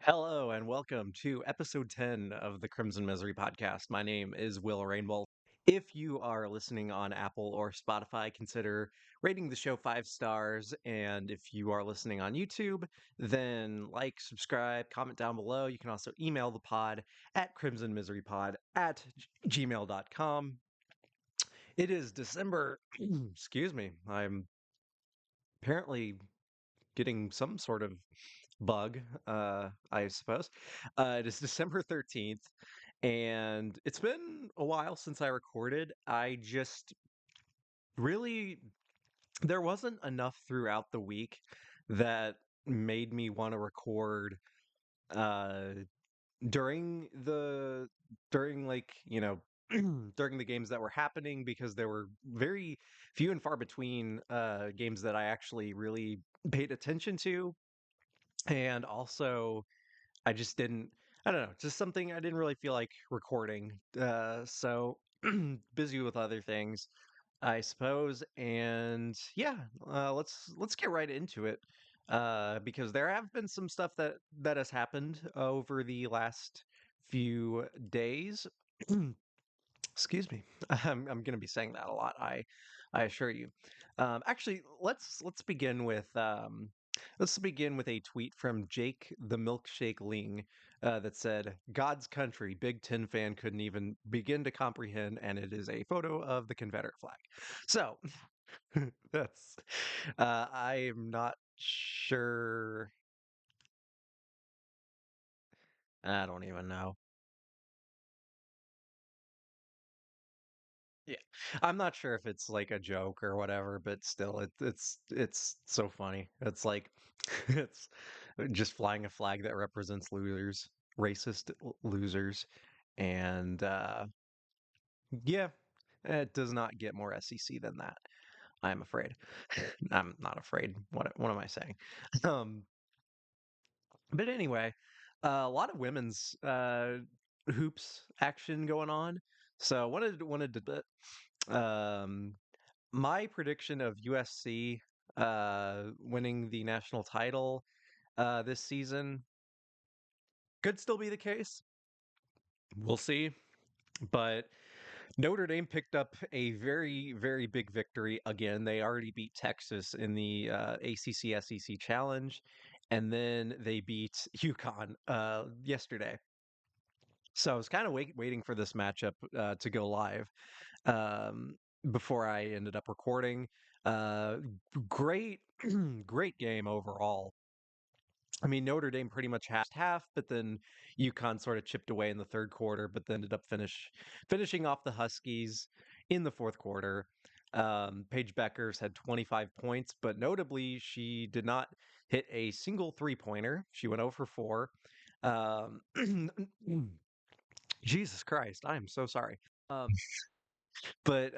Hello and welcome to episode 10 of the Crimson Misery podcast. My name is Will Rainbolt. If you are listening on Apple or Spotify, consider rating the show 5 stars. And if you are listening on YouTube, then like, subscribe, comment down below. You can also email the pod at crimsonmiserypod at gmail.com. It is December, excuse me, I'm apparently getting some sort of bug, I suppose. It is December 13th, and it's been a while since I recorded. I just really, there wasn't enough throughout the week that made me want to record uh during the during like during the games that were happening, because there were very few and far between games that I actually really paid attention to. And also I just didn't, I don't know, just something I didn't really feel like recording. So busy with other things, I suppose. And yeah, let's get right into it. Because there have been some stuff that has happened over the last few days. Excuse me. I'm going to be saying that a lot. I assure you. Actually, let's begin with a tweet from Jake the Milkshake Ling that said, "God's country, Big Ten fan couldn't even begin to comprehend," and it is a photo of the Confederate flag. So that's I am not sure. I don't even know. Yeah. I'm not sure if it's like a joke or whatever, but still it's so funny. It's like it's just flying a flag that represents losers, racist losers. And yeah, it does not get more SEC than that, I'm afraid. I'm not afraid. What am I saying? Um but anyway, a lot of women's hoops action going on. So wanted to my prediction of USC winning the national title this season could still be the case. We'll see. But Notre Dame picked up a very, very big victory again. They already beat Texas in the ACC SEC Challenge, and then they beat UConn yesterday. So I was kind of waiting for this matchup to go live before I ended up recording. Uh, Great, great game overall. I mean, Notre Dame pretty much half, but then UConn sort of chipped away in the third quarter, but then ended up finishing off the Huskies in the fourth quarter. Paige Beckers had 25 points, but notably, she did not hit a single three-pointer. She went over 4. Um, Jesus Christ, I am so sorry. But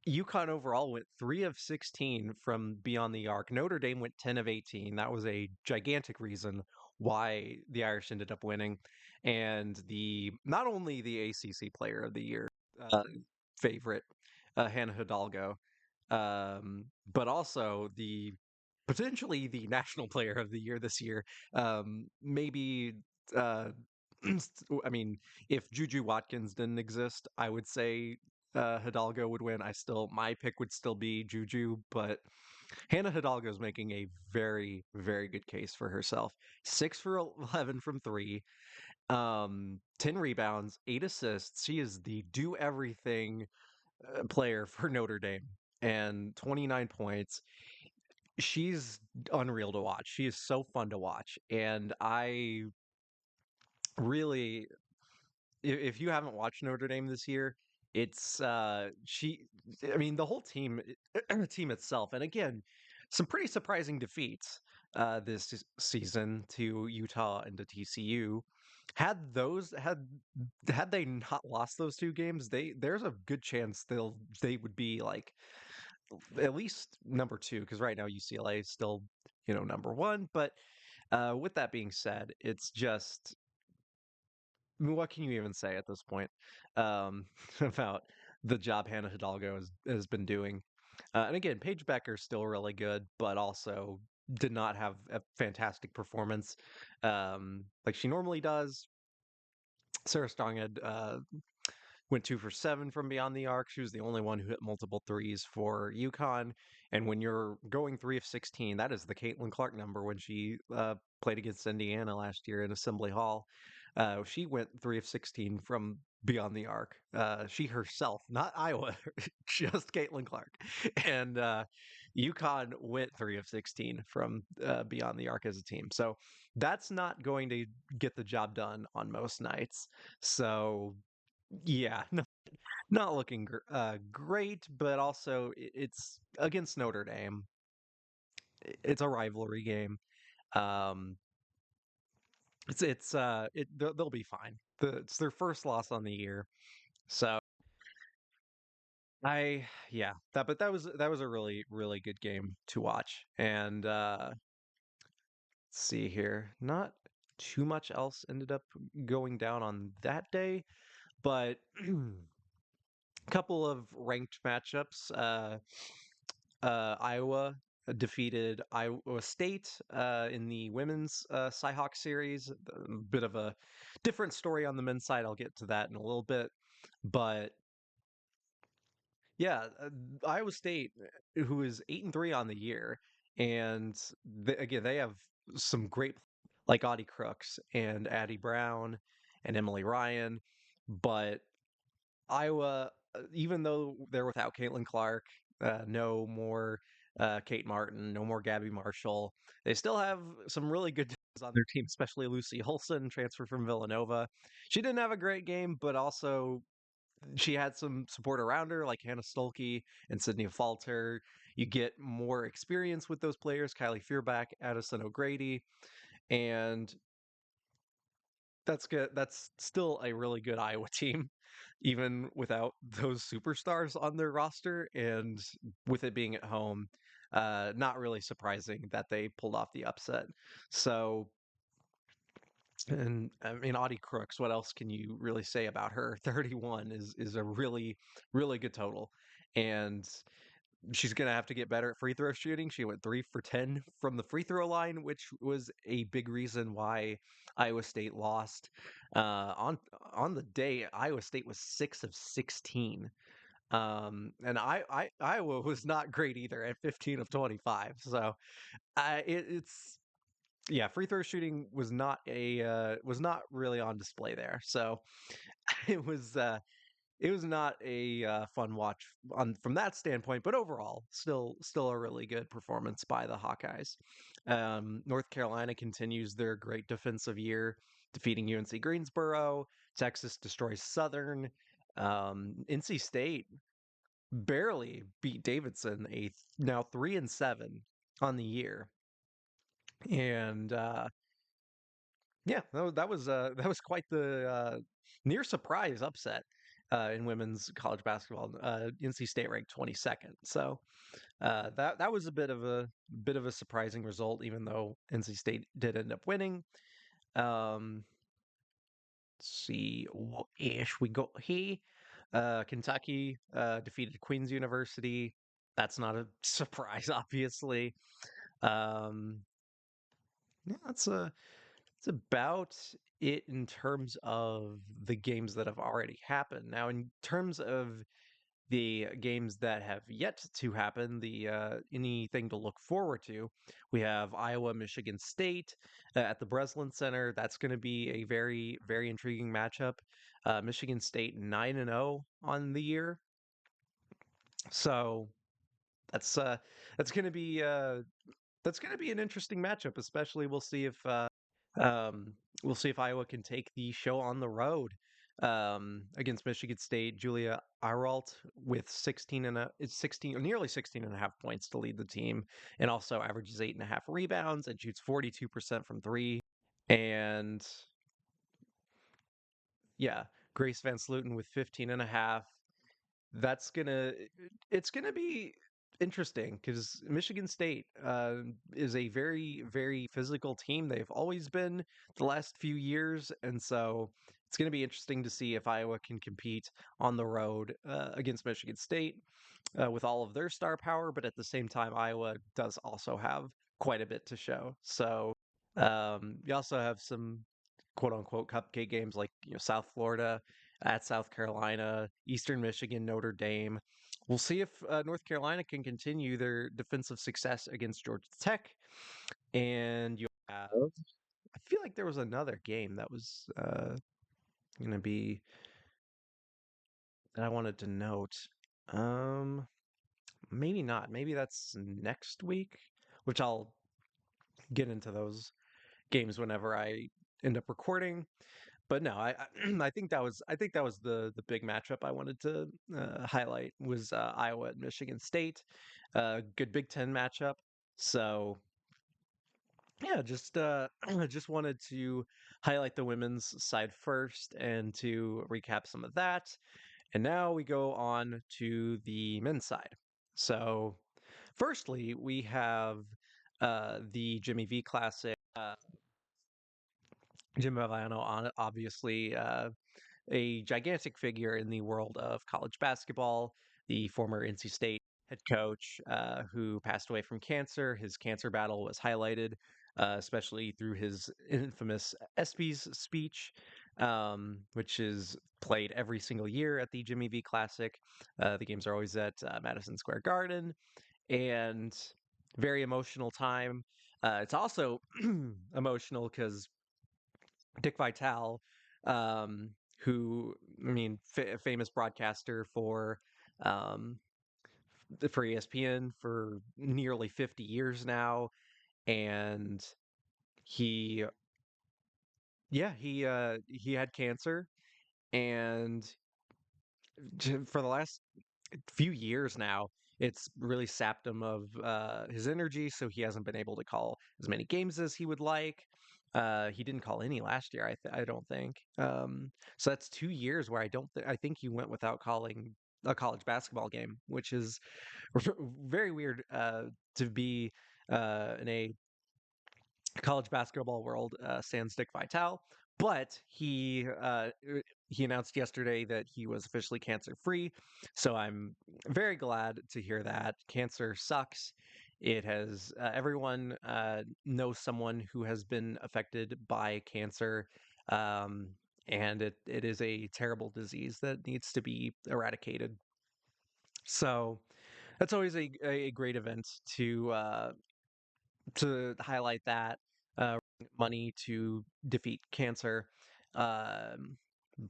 UConn overall went 3 of 16 from beyond the arc. Notre Dame went 10 of 18. That was a gigantic reason why the Irish ended up winning. And the not only the ACC Player of the Year uh, favorite, Hannah Hidalgo, but also the potentially the National Player of the Year this year. Maybe. Uh, I mean, if Juju Watkins didn't exist, I would say Hidalgo would win. My pick would still be Juju, but Hannah Hidalgo is making a very, very good case for herself. 6 for 11 from three, 10 rebounds, 8 assists. She is the do everything player for Notre Dame, and 29 points. She's unreal to watch. She is so fun to watch, and I really, if you haven't watched Notre Dame this year, it's she I mean the whole team team itself. And again, some pretty surprising defeats this season to Utah and to TCU. Had they not lost those two games, there's a good chance they would be like at least number 2, because right now UCLA is still, number 1. But with that being said, it's just, I mean, what can you even say at this point about the job Hannah Hidalgo has been doing? And again, Paige Becker's still really good, but also did not have a fantastic performance like she normally does. Sarah Strong had went 2 for 7 from beyond the arc. She was the only one who hit multiple threes for UConn. And when you're going 3 of 16, that is the Caitlin Clark number when she played against Indiana last year in Assembly Hall. She went 3 of 16 from beyond the arc. She herself, not Iowa, just Caitlin Clark. And UConn went 3 of 16 from beyond the arc as a team. So that's not going to get the job done on most nights. So yeah, not looking great, but also it's against Notre Dame. It's a rivalry game. Um, they'll be fine. It's their first loss on the year, so I yeah but that was a really good game to watch. And let's see here, not too much else ended up going down on that day, but a couple of ranked matchups. Iowa defeated Iowa State in the women's Cyhawk series. A bit of a different story on the men's side. I'll get to that in a little bit. But yeah, Iowa State, who is 8-3 on the year, and again they have some great like Audie Crooks and Addie Brown and Emily Ryan, but Iowa, even though they're without Caitlin Clark, no more Kate Martin, no more Gabby Marshall, they still have some really good dudes on their team, especially Lucy Holson, transferred from Villanova. She didn't have a great game, but also she had some support around her, like Hannah Stolke and Sydney Falter. You get more experience with those players, Kylie Fearback, Addison O'Grady, and that's good. That's still a really good Iowa team, even without those superstars on their roster. And with it being at home, not really surprising that they pulled off the upset. So, and I mean, Audie Crooks, what else can you really say about her? 31 is a really good total. And she's going to have to get better at free throw shooting. She went 3 for 10 from the free throw line, which was a big reason why Iowa State lost. On the day, Iowa State was 6 of 16. And Iowa was not great either at 15 of 25. So it's yeah, free throw shooting was not really on display there. So it was it was not a fun watch on from that standpoint, but overall, still a really good performance by the Hawkeyes. North Carolina continues their great defensive year, defeating UNC Greensboro. Texas destroys Southern. NC State barely beat Davidson, now 3-7 on the year, and yeah, that was quite the near surprise upset in women's college basketball. NC State ranked 22nd, so that was a bit of a surprising result, even though NC State did end up winning. Let's see what ish we got here. Kentucky defeated Queen's University. That's not a surprise, obviously. Um, yeah, that's about it in terms of the games that have already happened. Now, in terms of the games that have yet to happen, the anything to look forward to, we have Iowa, Michigan State at the Breslin Center. That's going to be a very intriguing matchup. Michigan State 9-0 on the year, so that's uh, that's going to be an interesting matchup. Especially um, we'll see if Iowa can take the show on the road against Michigan State. Julia Aralt with 16 or nearly 16 and a half points to lead the team, and also averages 8.5 rebounds and shoots 42% from three. And yeah, Grace Van Sluten with 15 and a half. That's gonna it's gonna be interesting because Michigan State is a very physical team. They've always been the last few years, and so it's gonna be interesting to see if Iowa can compete on the road against Michigan State with all of their star power. But at the same time, Iowa does also have quite a bit to show. So you also have some quote unquote cupcake games like South Florida at South Carolina, Eastern Michigan, Notre Dame. We'll see if North Carolina can continue their defensive success against Georgia Tech. And you have, I feel like there was another game that was going to be that I wanted to note. Um, Maybe not. Maybe that's next week, which I'll get into those games whenever I end up recording. But no, I think that was the big matchup I wanted to highlight was Iowa and Michigan State, good Big Ten matchup. So yeah, just just wanted to highlight the women's side first and to recap some of that. And now we go on to the men's side. So firstly, we have the Jimmy V Classic. Jim Valvano, obviously a gigantic figure in the world of college basketball, the former NC State head coach who passed away from cancer. His cancer battle was highlighted, especially through his infamous ESPYS speech, which is played every single year at the Jimmy V Classic. The games are always at Madison Square Garden, and very emotional time. It's also emotional because Dick Vitale, who I mean, famous broadcaster um, for ESPN for nearly 50 years now, and he, yeah, he had cancer, and for the last few years now, it's really sapped him of his energy, so he hasn't been able to call as many games as he would like. He didn't call any last year, I don't think. So that's 2 years where I think he went without calling a college basketball game, which is very weird to be in a college basketball world sans Dick Vitale. But he announced yesterday that he was officially cancer free. So I'm very glad to hear that. Cancer sucks. It has everyone knows someone who has been affected by cancer, um, and it is a terrible disease that needs to be eradicated. So that's always a great event to highlight that money to defeat cancer. Um,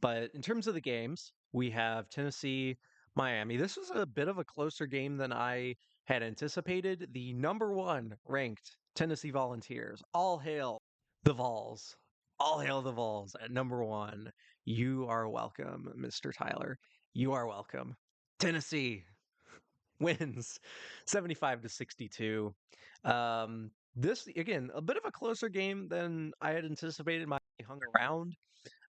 but in terms of the games, we have Tennessee, Miami. This was a bit of a closer game than I had anticipated. The number one ranked Tennessee Volunteers. All hail the Vols. All hail the Vols at number one. You are welcome, Mr. Tyler. You are welcome. Tennessee wins 75 to 62. This again, a bit of a closer game than I had anticipated. My hung around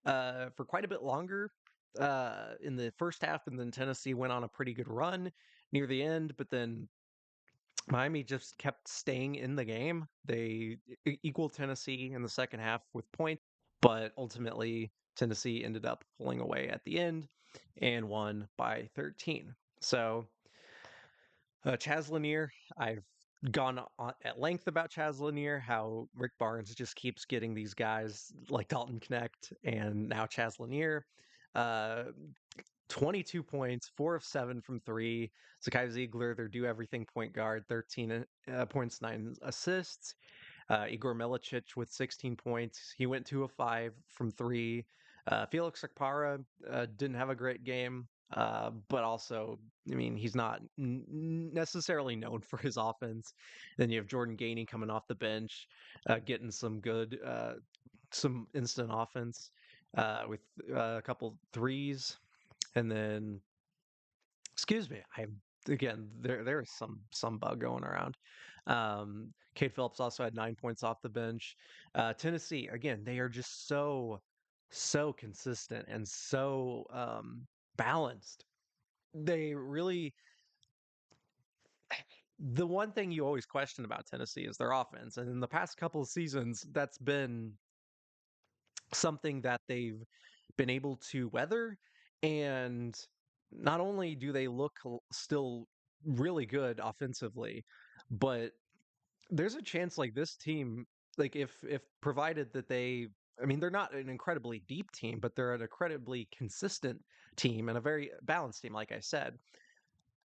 for quite a bit longer in the first half, and then Tennessee went on a pretty good run near the end, but then Miami just kept staying in the game. They equaled Tennessee in the second half with points, but ultimately Tennessee ended up pulling away at the end and won by 13. So Chaz Lanier, I've gone on at length about Chaz Lanier, how Rick Barnes just keeps getting these guys like Dalton Knecht and now Chaz Lanier. Uh, 22 points, 4 of 7 from three. Zakai Ziegler, their do everything point guard, 13 points, 9 assists. Igor Milicic with 16 points. He went 2 of 5 from three. Felix Akpara didn't have a great game, but also, I mean, he's not necessarily known for his offense. Then you have Jordan Gainey coming off the bench, getting some instant offense with a couple threes. And then, excuse me, I'm again there is some bug going around. Cade Phillips also had 9 points off the bench. Tennessee again, they are just so consistent and so balanced. They really the one thing you always question about Tennessee is their offense, and in the past couple of seasons, that's been something that they've been able to weather. And not only do they look still really good offensively, but there's a chance like this team, like if provided that they, I mean, they're not an incredibly deep team, but they're an incredibly consistent team and a very balanced team, like I said.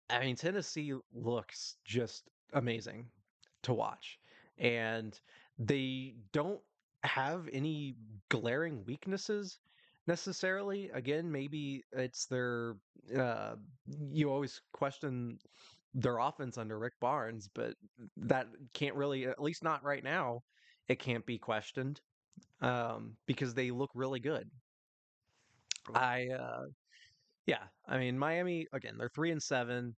I mean, Tennessee looks just amazing to watch. And they don't have any glaring weaknesses necessarily. Again, maybe it's their uh you always question their offense under Rick Barnes, but that can't really, at least not right now, it can't be questioned because they look really good. I Yeah, I mean Miami again, they're 3-7.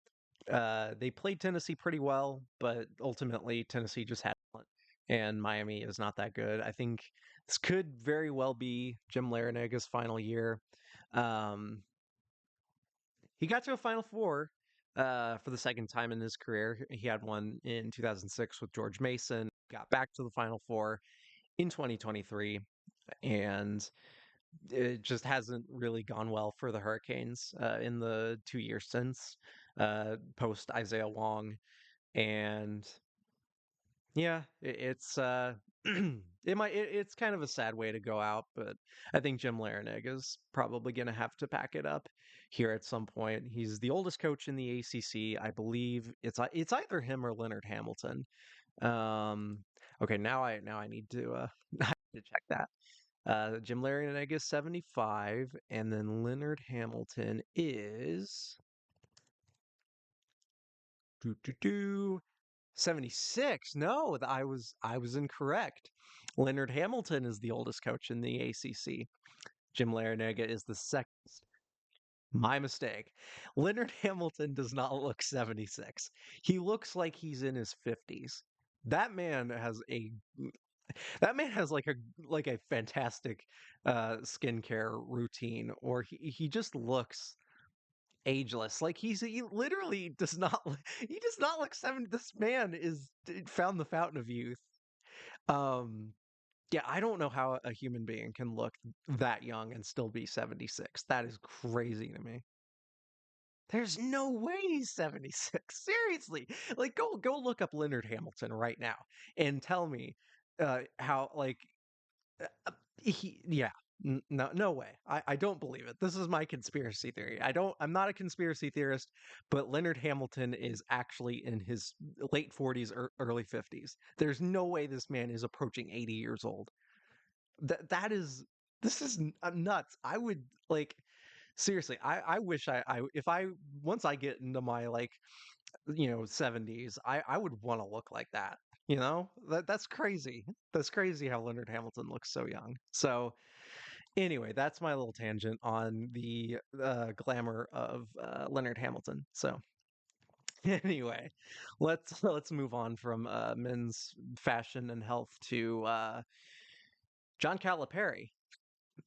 They played Tennessee pretty well, but ultimately Tennessee just had talent, and Miami is not that good. I think this could very well be Jim Laranaga's final year. Um, he got to a Final Four for the second time in his career. He had one in 2006 with George Mason. Got back to the Final Four in 2023, and it just hasn't really gone well for the Hurricanes in the 2 years since post Isaiah Wong. And yeah, it's it's kind of a sad way to go out, but I think Jim Larinaga is probably going to have to pack it up here at some point. He's the oldest coach in the ACC, I believe. It's either him or Leonard Hamilton. Um, okay, now I need to I need to check that. Jim Larinaga is 75, and then Leonard Hamilton is doo, doo, doo, 76. No, I was incorrect. Leonard Hamilton is the oldest coach in the ACC. Jim Larinaga is the second. My mistake. Leonard Hamilton does not look 76. He looks like he's in his 50s. That man has a that man has like a fantastic skincare routine, or he just looks ageless. Like he literally does not he does not look 70. This man is found the fountain of youth. Um yeah, I don't know how a human being can look that young and still be 76. That is crazy to me. There's no way he's 76. Seriously. Like go look up Leonard Hamilton right now and tell me how like yeah. No, no way. I don't believe it. This is my conspiracy theory. I'm not a conspiracy theorist, but Leonard Hamilton is actually in his late 40s or early 50s. There's no way this man is approaching 80 years old. That is this is nuts. I would like seriously, I wish I if I once I get into my like 70s, I would want to look like that. That's crazy. That's crazy how Leonard Hamilton looks so young. So anyway, that's my little tangent on the glamour of Leonard Hamilton. So anyway, let's move on from men's fashion and health to John Calipari.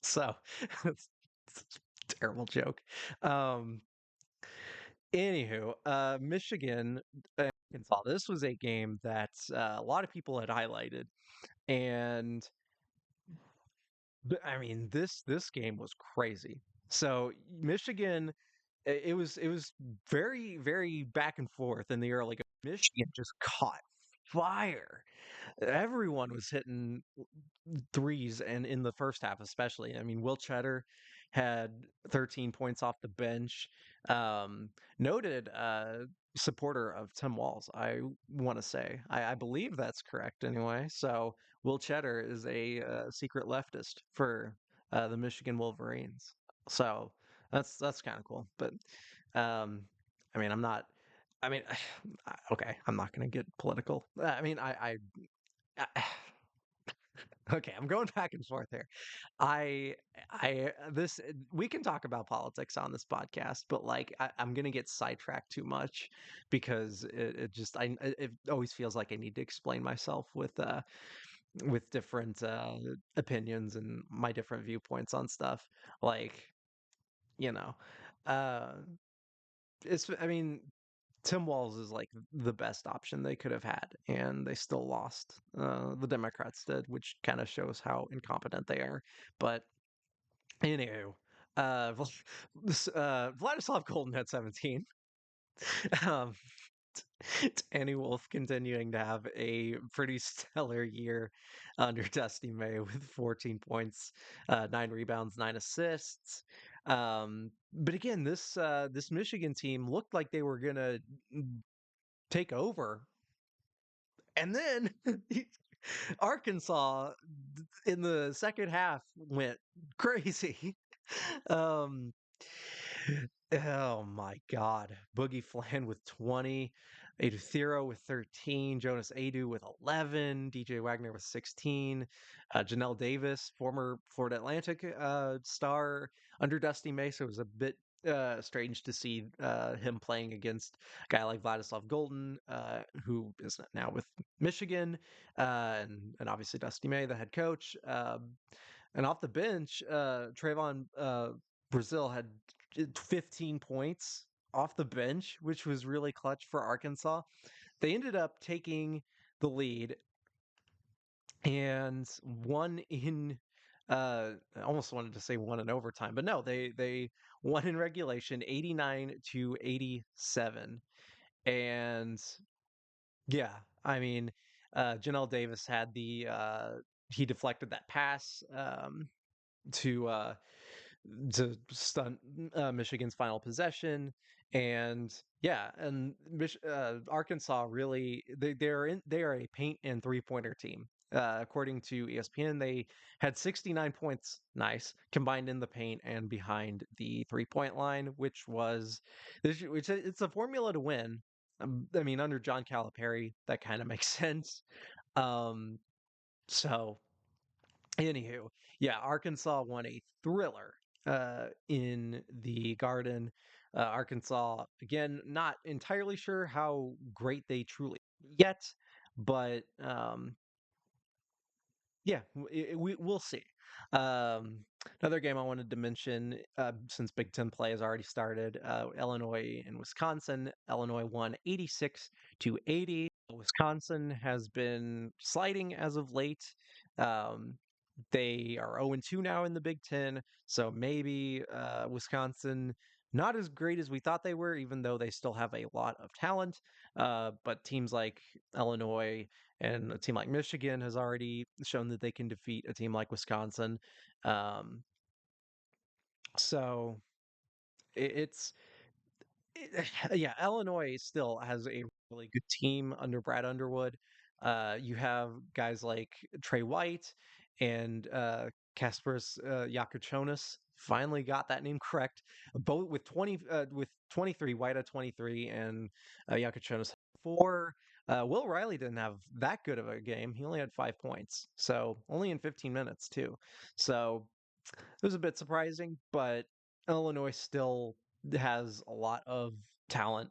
So it's a terrible joke. Um, Anywho, Michigan, Arkansas. This was a game that a lot of people had highlighted, and I mean this game was crazy. So Michigan, it was very back and forth in the early. Michigan just caught fire. Everyone was hitting threes, and in the first half especially. I mean, Will Cheddar had 13 points off the bench. Um, Noted supporter of Tim Walz, I want to say. I believe that's correct anyway. So Will Cheddar is a secret leftist for the Michigan Wolverines. So that's kind of cool. But um, I mean, I'm not. I mean, okay, I'm not going to get political. I mean, I okay, I'm going back and forth here. This we can talk about politics on this podcast, but like I'm gonna get sidetracked too much because it just it always feels like I need to explain myself with different opinions and my different viewpoints on stuff. Like you know, uh, it's I mean Tim Walz is like the best option they could have had, and they still lost. The Democrats did, which kind of shows how incompetent they are. But anywho, Vladislav Golden had 17. um, Danny Wolf continuing to have a pretty stellar year under Dusty May with 14 points, 9 rebounds, 9 assists. But again, this Michigan team looked like they were gonna take over, and then Arkansas in the second half went crazy. Um, Oh my God. Boogie Flan with 20, Adu Thero with 13, Jonas Adu with 11, DJ Wagner with 16, Janelle Davis, former Florida Atlantic star under Dusty Mesa. It was a bit strange to see him playing against a guy like Vladislav Golden, who is now with Michigan, and obviously Dusty May, the head coach. And off the bench, Trayvon Brazil had 15 points off the bench, which was really clutch for Arkansas. They ended up taking the lead and won in I almost wanted to say won in overtime, but no, they won in regulation 89-87. And yeah, I mean, Janelle Davis had the he deflected that pass to stunt Michigan's final possession. And yeah, and Arkansas really they are a paint and 3-pointer team. According to ESPN, they had 69 points, nice, combined in the paint and behind the 3-point line, which it's a formula to win. I mean, under John Calipari, that kind of makes sense. Um, so Anywho, yeah, Arkansas won a thriller in the Garden. Arkansas, again, not entirely sure how great they truly yet, but yeah, we'll see. Um, Another game I wanted to mention, since Big Ten play has already started, Illinois and Wisconsin. Illinois won 86-80. Wisconsin has been sliding as of late. Um, they are 0-2 now in the Big Ten, so maybe Wisconsin not as great as we thought they were, even though they still have a lot of talent. But teams like Illinois and a team like Michigan has already shown that they can defeat a team like Wisconsin. Um, so it's yeah, Illinois still has a really good team under Brad Underwood. You have guys like Trey White and Kasparis Yakuchonis. Finally got that name correct. Both with 23, White at 23, and Yakuchonis 4. Will Riley didn't have that good of a game. He only had 5 points, so only in 15 minutes too. So it was a bit surprising, but Illinois still has a lot of talent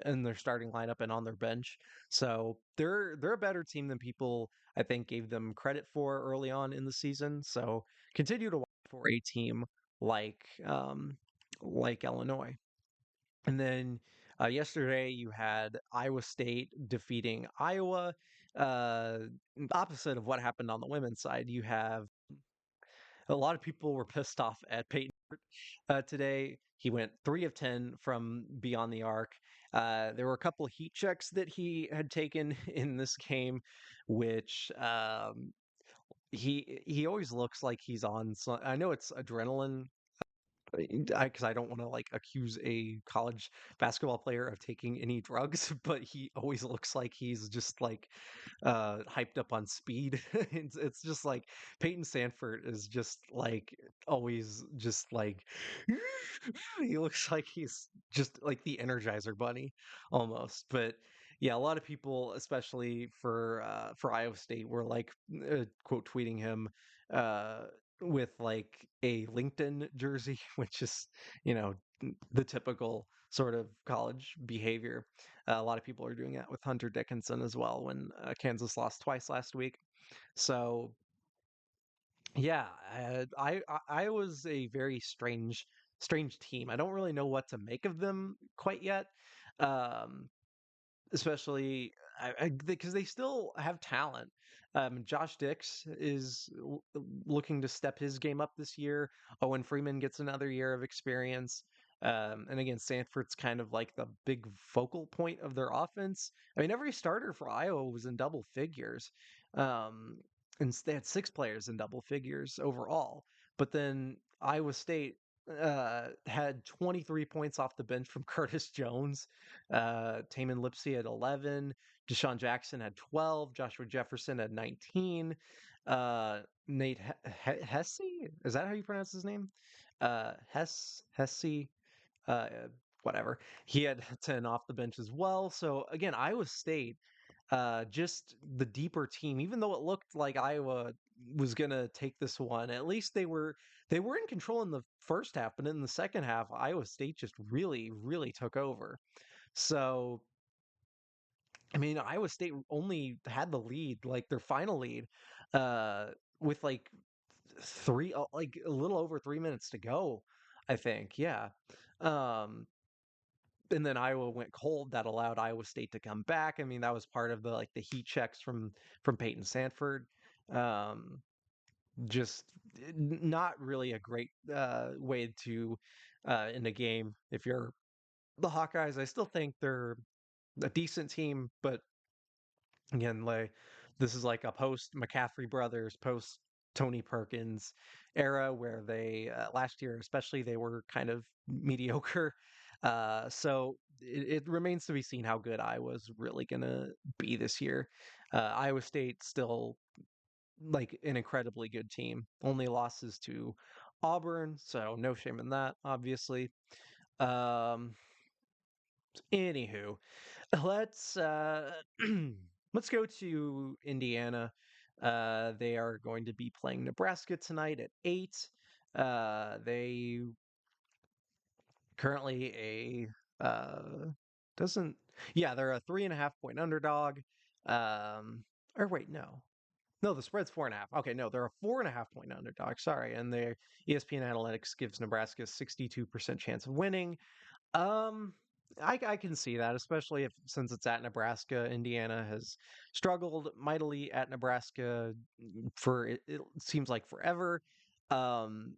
in their starting lineup and on their bench. So they're a better team than people I think gave them credit for early on in the season. So continue to watch for a team like like Illinois. And then yesterday you had Iowa State defeating Iowa. Uh, Opposite of what happened on the women's side, you have a lot of people were pissed off at Peyton today. He went 3 of 10 from beyond the arc. There were a couple of heat checks that he had taken in this game, which he always looks like he's on. I know it's adrenaline because I don't want to like accuse a college basketball player of taking any drugs, but he always looks like he's just like hyped up on speed. It's just like Peyton Sanford is just like always just like he looks like he's just like the Energizer Bunny almost. But yeah, a lot of people, especially for Iowa State, were like quote tweeting him uh with like a LinkedIn jersey, which is, you know, the typical sort of college behavior. A lot of people are doing that with Hunter Dickinson as well when Kansas lost twice last week. So yeah, I was a very strange team. I don't really know what to make of them quite yet. Um, Especially because they still have talent. Josh Dix is looking to step his game up this year. Owen Freeman gets another year of experience. And again, Sanford's kind of like the big focal point of their offense. I mean, every starter for Iowa was in double figures. Um, and they had six players in double figures overall. But then Iowa State had 23 points off the bench from Curtis Jones. Taman Lipsey had 11. Deshaun Jackson had 12. Joshua Jefferson had 19. Nate Hesse? Is that how you pronounce his name? Hesse, uh, whatever. He had 10 off the bench as well. So again, Iowa State, just the deeper team, even though it looked like Iowa was gonna take this one, at least they were in control in the first half, but in the second half, Iowa State just really, really took over. So I mean, Iowa State only had the lead, like their final lead, uh, with like a little over 3 minutes to go, I think. Yeah. Um, and then Iowa went cold. That allowed Iowa State to come back. I mean, that was part of the heat checks from Peyton Sanford. Um, just not really a great way to end a game if you're the Hawkeyes. I still think they're a decent team, but again, like this is like a post McCaffrey brothers, post Tony Perkins era where they last year especially they were kind of mediocre. So it remains to be seen how good Iowa's really gonna be this year. Iowa State still like an incredibly good team. Only losses to Auburn, so no shame in that, obviously. Um, Anywho, let's let's go to Indiana. They are going to be playing Nebraska tonight at 8. They currently doesn't yeah, they're a 3.5 point underdog. Or wait, no. No, the spread's 4.5. Okay, no, they're a 4.5 point underdog. Sorry, and their ESPN Analytics gives Nebraska a 62% chance of winning. Um, I can see that, especially if since it's at Nebraska. Indiana has struggled mightily at Nebraska for it seems like forever. Um,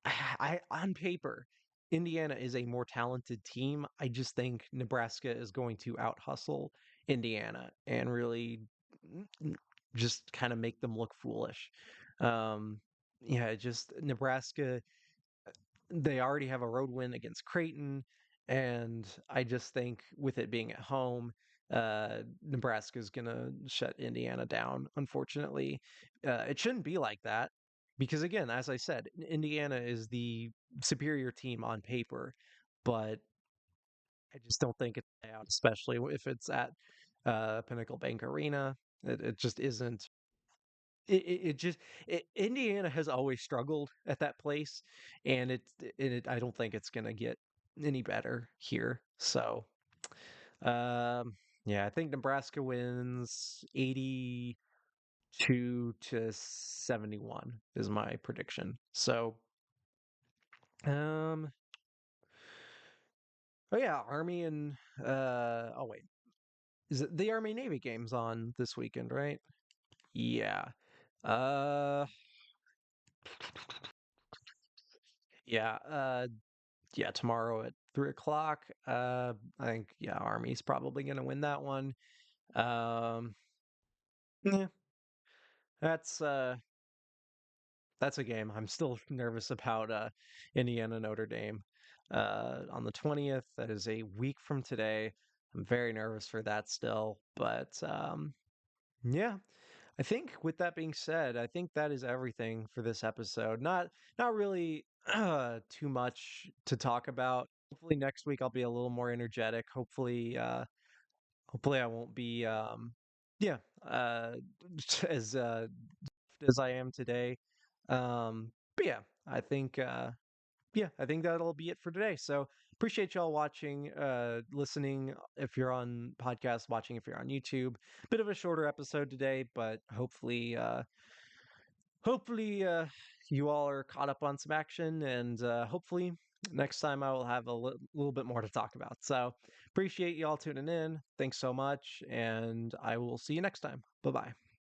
I on paper, Indiana is a more talented team. I just think Nebraska is going to out hustle Indiana and really just kind of make them look foolish. Um, yeah, just Nebraska they already have a road win against Creighton, and I just think with it being at home, Nebraska's gonna shut Indiana down. Unfortunately, it shouldn't be like that because, again, as I said, Indiana is the superior team on paper, but I just don't think it's out, especially if it's at Pinnacle Bank Arena. It just isn't it just Indiana has always struggled at that place, and I don't think it's gonna get any better here. So, um, yeah, I think Nebraska wins 82-71 is my prediction. So, um, oh yeah, Army and oh wait, is it the Army Navy games on this weekend, right? Yeah. Uh, yeah. Yeah, tomorrow at 3 o'clock. I think yeah, Army's probably gonna win that one. Um, yeah, that's uh, that's a game. I'm still nervous about Indiana Notre Dame on the 20th. That is a week from today. I'm very nervous for that still, but yeah. I think with that being said, I think that is everything for this episode. Not really too much to talk about. Hopefully next week I'll be a little more energetic. Hopefully I won't be yeah, uh as I am today. But yeah, I think I think that'll be it for today. So appreciate y'all watching, listening if you're on podcast, watching if you're on YouTube. Bit of a shorter episode today, but hopefully you all are caught up on some action, and hopefully next time I will have a little bit more to talk about. So appreciate you all tuning in. Thanks so much, and I will see you next time. Bye bye.